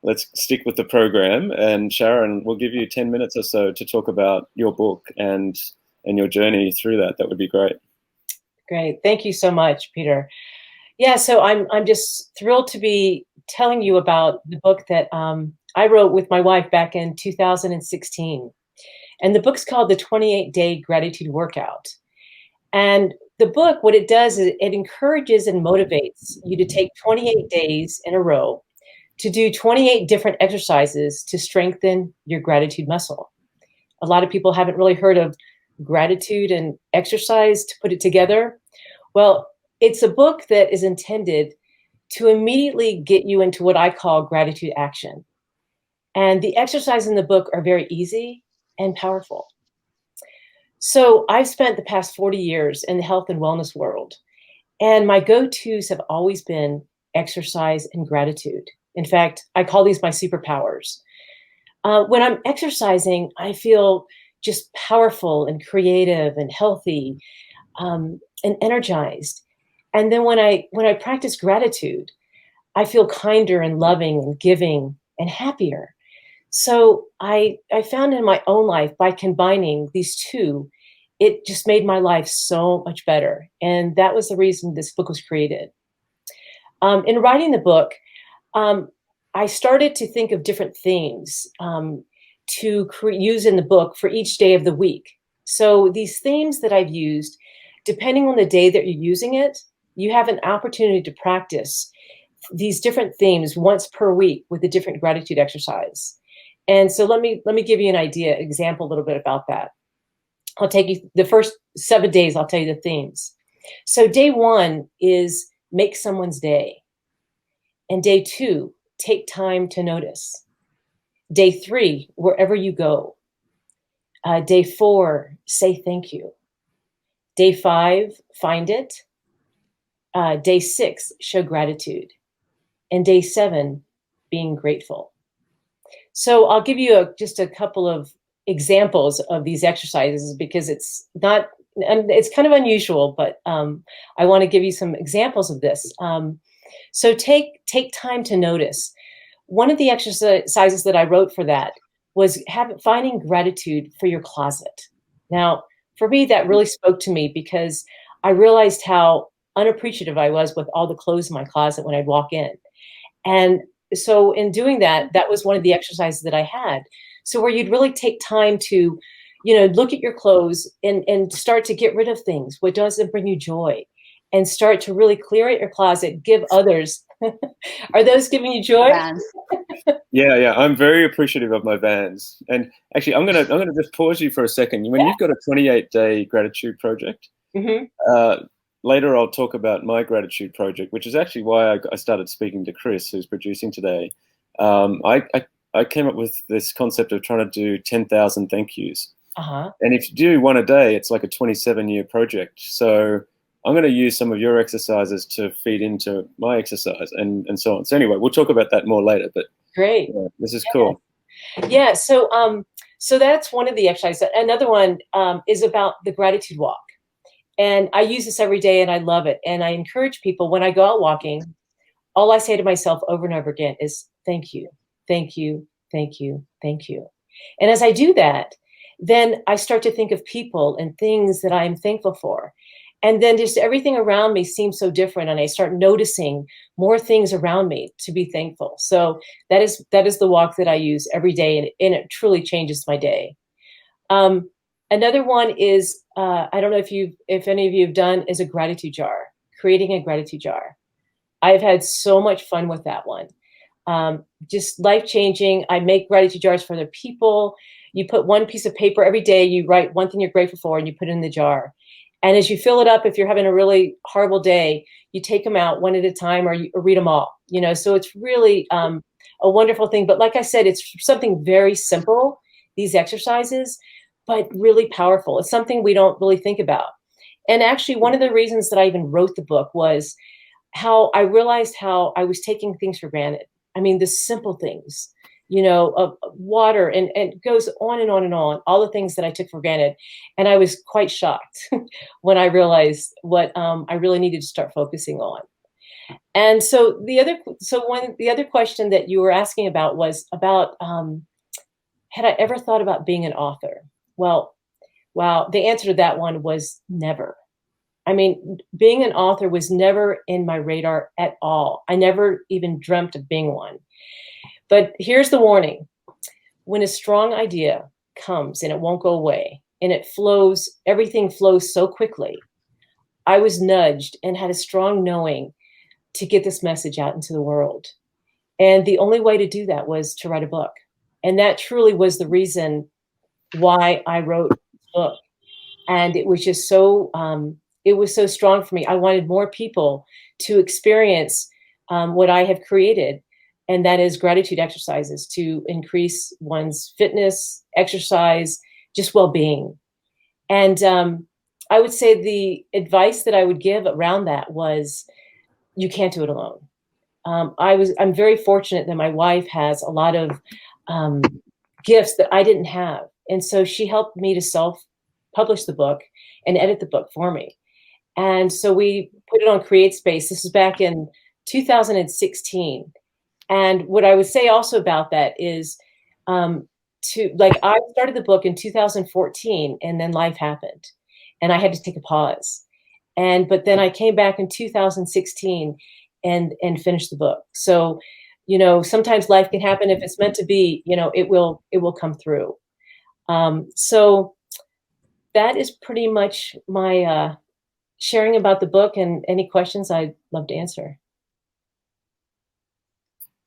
let's stick with the program. And Sharon, we'll give you 10 minutes or so to talk about your book and your journey through that. That would be great. Great. Thank you so much, Peter. Yeah, so I'm just thrilled to be telling you about the book that I wrote with my wife back in 2016. And the book's called The 28-Day Gratitude Workout. And the book, what it does is it encourages and motivates you to take 28 days in a row to do 28 different exercises to strengthen your gratitude muscle. A lot of people haven't really heard of gratitude and exercise to put it together. Well, it's a book that is intended to immediately get you into what I call gratitude action. And the exercises in the book are very easy and powerful. So I've spent the past 40 years in the health and wellness world, and my go-tos have always been exercise and gratitude. In fact, I call these my superpowers. When I'm exercising, I feel just powerful and creative and healthy and energized. And then when I practice gratitude, I feel kinder and loving and giving and happier. So I found in my own life by combining these two, it just made my life so much better. And that was the reason this book was created. In writing the book, I started to think of different themes to use in the book for each day of the week. So these themes that I've used, depending on the day that you're using it, you have an opportunity to practice these different themes once per week with a different gratitude exercise. And so let me give you an example a little bit about that. I'll take you the first 7 days, I'll tell you the themes. So day 1 is make someone's day. And day 2, take time to notice. Day 3, wherever you go. Day 4, say thank you. Day 5, find it. Day 6, show gratitude. And day 7, being grateful. So I'll give you just a couple of examples of these exercises because it's kind of unusual, but I want to give you some examples of this. So take time to notice. One of the exercises that I wrote for that was finding gratitude for your closet. Now, for me, that really spoke to me because I realized how unappreciative I was with all the clothes in my closet when I'd walk in. And so in doing that, that was one of the exercises that I had. So where you'd really take time to, look at your clothes and start to get rid of things, what doesn't bring you joy, and start to really clear out your closet, give others. Are those giving you joy? Vans. Yeah. I'm very appreciative of my Vans. And actually, I'm gonna just pause you for a second. When you've got a 28-day gratitude project, later I'll talk about my gratitude project, which is actually why I started speaking to Chris, who's producing today. I came up with this concept of trying to do 10,000 thank yous. And if you do one a day, it's like a 27-year project. So I'm going to use some of your exercises to feed into my exercise and so on. So anyway, we'll talk about that more later. But great, this is cool. Yeah. So that's one of the exercises. Another one is about the gratitude walk. And I use this every day and I love it. And I encourage people when I go out walking, all I say to myself over and over again is thank you, thank you, thank you, thank you. And as I do that, then I start to think of people and things that I am thankful for. And then just everything around me seems so different. And I start noticing more things around me to be thankful. So that is the walk that I use every day. And it truly changes my day. Another one is, I don't know if any of you have done, is a gratitude jar, creating a gratitude jar. I've had so much fun with that one. Just life-changing. I make gratitude jars for other people. You put one piece of paper every day, you write one thing you're grateful for, and you put it in the jar. And as you fill it up, if you're having a really horrible day, you take them out one at a time or read them all. So it's really a wonderful thing. But like I said, it's something very simple, these exercises, but really powerful. It's something we don't really think about. And actually, one of the reasons that I even wrote the book was how I realized how I was taking things for granted. I mean, the simple things, of water, and it goes on and on and on, all the things that I took for granted. And I was quite shocked when I realized what I really needed to start focusing on. And so the other question that you were asking about was about, had I ever thought about being an author? Well, wow, the answer to that one was never. I mean, being an author was never in my radar at all. I never even dreamt of being one. But here's the warning. When a strong idea comes and it won't go away and it flows, everything flows so quickly. I was nudged and had a strong knowing to get this message out into the world. And the only way to do that was to write a book. And that truly was the reason why I wrote the book. And it was just so, it was so strong for me. I wanted more people to experience what I have created, and that is gratitude exercises to increase one's fitness, exercise, just well-being. And I would say the advice that I would give around that was, you can't do it alone. I'm very fortunate that my wife has a lot of gifts that I didn't have. And so she helped me to self-publish the book and edit the book for me. And so we put it on CreateSpace. This was back in 2016. And what I would say also about that is, I started the book in 2014, and then life happened, and I had to take a pause. But then I came back in 2016 and finished the book. So, sometimes life can happen. If it's meant to be, it will come through. So that is pretty much my sharing about the book, and any questions I'd love to answer.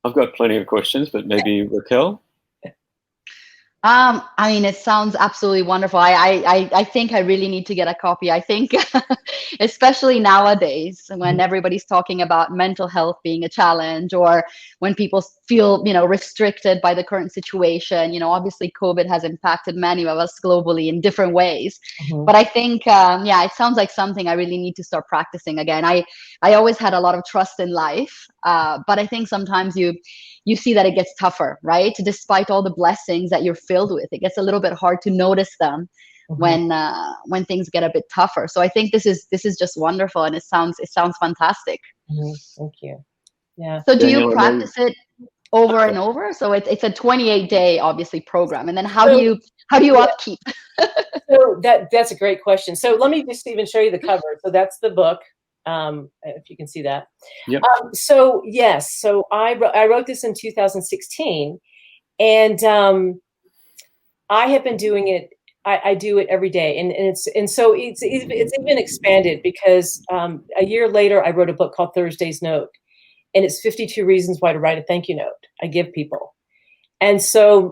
I've got plenty of questions, but maybe Raquel? I mean, it sounds absolutely wonderful. I think I really need to get a copy. I think, especially nowadays when everybody's talking about mental health being a challenge, or when people feel, restricted by the current situation, obviously COVID has impacted many of us globally in different ways. Mm-hmm. But I think, it sounds like something I really need to start practicing again. I always had a lot of trust in life, but I think sometimes you see that it gets tougher, right? Despite all the blessings that you're filled with, it gets a little bit hard to notice them mm-hmm. when things get a bit tougher. So I think this is just wonderful, and it sounds fantastic. Mm-hmm. Thank you. Yeah. So do you practice it over and over? So it's a 28-day obviously program, and then how do you upkeep? So that's a great question. So let me just even show you the cover. So that's the book. If you can see that. Yep. So yes, so I wrote this in 2016, and I have been doing it. I do it every day, and so it's even expanded, because a year later I wrote a book called Thursday's Note, and it's 52 reasons why to write a thank you note I give people. And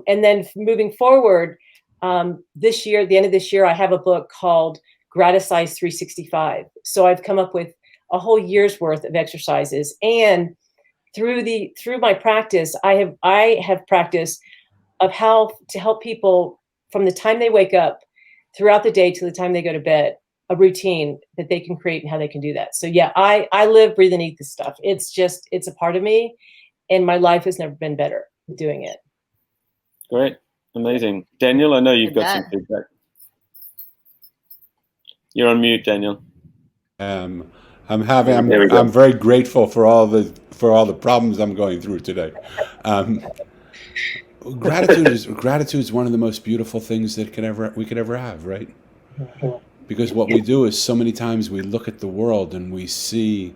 then moving forward, this year, at the end of this year, I have a book called Gratisize 365. So I've come up with a whole year's worth of exercises, and through my practice, I have practice of how to help people from the time they wake up throughout the day to the time they go to bed, a routine that they can create and how they can do that. So yeah, I live, breathe, and eat this stuff. It's a part of me, and my life has never been better doing it. Great. Amazing. Daniel, I know you've got some feedback. You're on mute, Daniel. I'm very grateful for all the problems I'm going through today. Gratitude is one of the most beautiful things that we could ever have, right? Because what we do is, so many times we look at the world and we see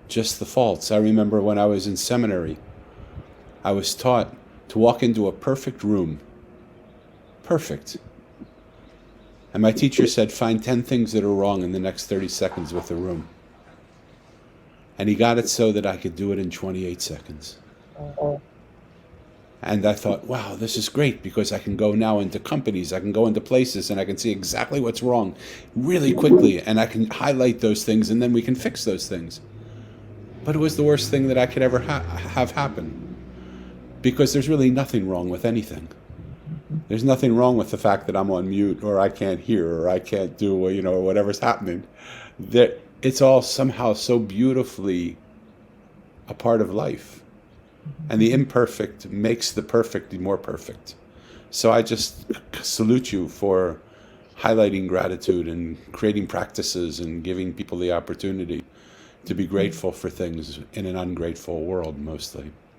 just the faults. I remember when I was in seminary, I was taught to walk into a perfect room. Perfect. And my teacher said, find 10 things that are wrong in the next 30 seconds with the room. And he got it so that I could do it in 28 seconds. And I thought, wow, this is great, because I can go now into companies, I can go into places, and I can see exactly what's wrong really quickly, and I can highlight those things, and then we can fix those things. But it was the worst thing that I could ever have happen, because there's really nothing wrong with anything. There's nothing wrong with the fact that I'm on mute, or I can't hear, or I can't do, whatever's happening. That it's all somehow so beautifully a part of life. And the imperfect makes the perfect more perfect. So I just salute you for highlighting gratitude and creating practices and giving people the opportunity. to be grateful for things in an ungrateful world mostly.